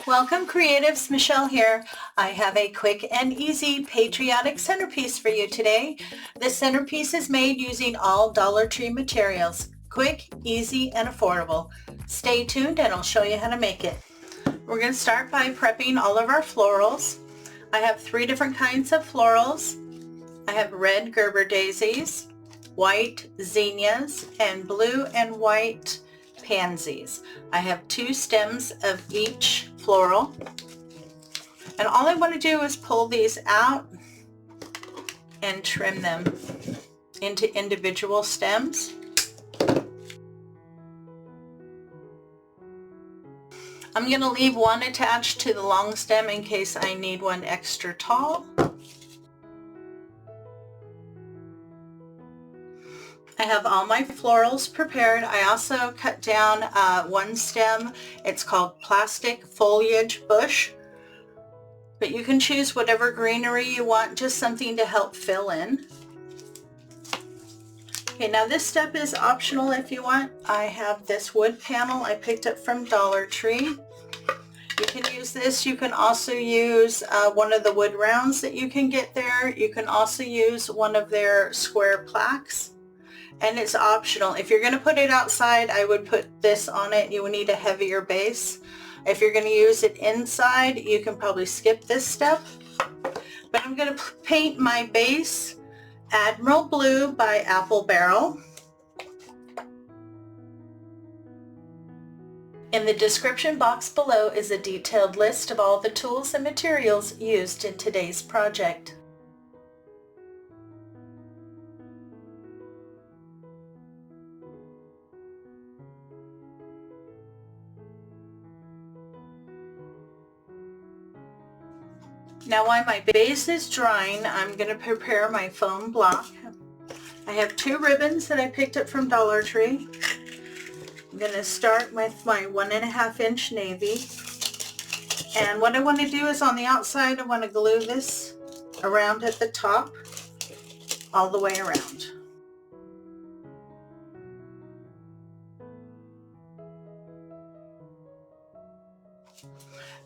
Welcome creatives, Michelle here. I have a quick and easy patriotic centerpiece for you today. This centerpiece is made using all Dollar Tree materials. Quick, easy, and affordable. Stay tuned and I'll show you how to make it. We're going to start by prepping all of our florals. I have 3 different kinds of florals. I have red Gerber daisies, white zinnias, and blue and white pansies. I have 2 stems of each floral, and all I want to do is pull these out and trim them into individual stems. I'm going to leave one attached to the long stem in case I need one extra tall. I have all my florals prepared. I also cut down one stem. It's called plastic foliage bush, but you can choose whatever greenery you want, just something to help fill in. Okay, now this step is optional if you want. I have this wood panel I picked up from Dollar Tree. You can use this. You can also use one of the wood rounds that you can get there. You can also use one of their square plaques. And it's optional. If you're going to put it outside, I would put this on it. You would need a heavier base. If you're going to use it inside, you can probably skip this step. But I'm going to paint my base Admiral Blue by Apple Barrel. In the description box below is a detailed list of all the tools and materials used in today's project. Now while my base is drying, I'm going to prepare my foam block. I have 2 ribbons that I picked up from Dollar Tree. I'm going to start with my 1.5 inch navy. And what I want to do is on the outside, I want to glue this around at the top, all the way around.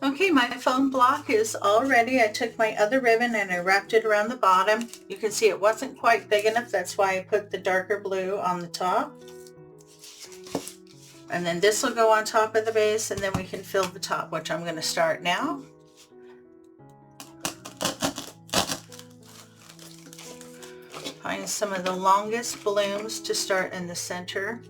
Okay, my foam block is all ready. I took my other ribbon and I wrapped it around the bottom. You can see it wasn't quite big enough. That's why I put the darker blue on the top. And then this will go on top of the base, and then we can fill the top, which I'm going to start now. Find some of the longest blooms to start in the center.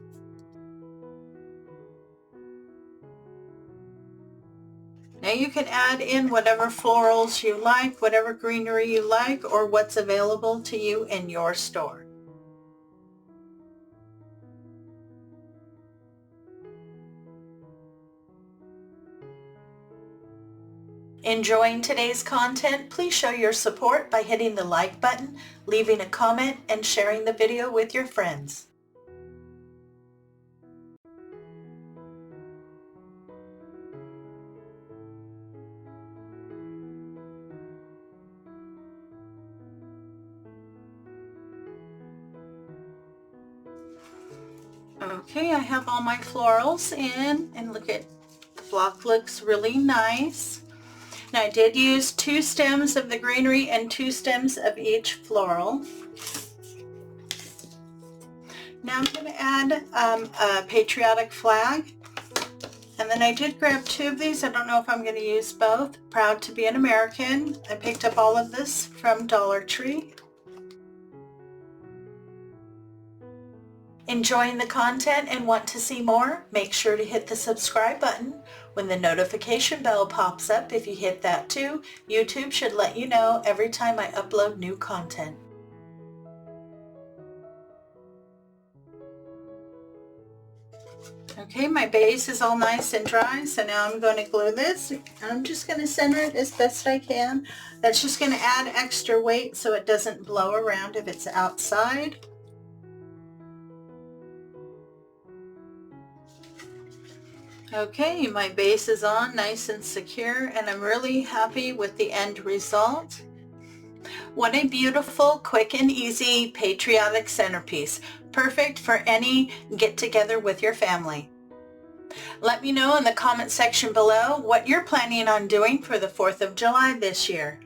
Now you can add in whatever florals you like, whatever greenery you like, or what's available to you in your store. Enjoying today's content? Please show your support by hitting the like button, leaving a comment, and sharing the video with your friends. Okay, I have all my florals in, and look at the block looks really nice. Now I did use 2 stems of the greenery and 2 stems of each floral. Now I'm going to add a patriotic flag, and then I did grab 2 of these. I don't know if I'm going to use both. Proud to be an American. I picked up all of this from Dollar Tree. Enjoying the content and want to see more? Make sure to hit the subscribe button. When the notification bell pops up, if you hit that too, YouTube should let you know every time I upload new content. Okay, my base is all nice and dry, so now I'm going to glue this. I'm just going to center it as best I can. That's just going to add extra weight so it doesn't blow around if it's outside. Okay, my base is on nice and secure, and I'm really happy with the end result. What a beautiful, quick and easy patriotic centerpiece. Perfect for any get-together with your family. Let me know in the comment section below what you're planning on doing for the 4th of July this year.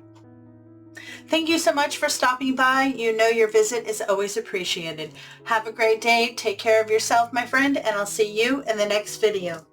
Thank you so much for stopping by. You know your visit is always appreciated. Have a great day. Take care of yourself, my friend, and I'll see you in the next video.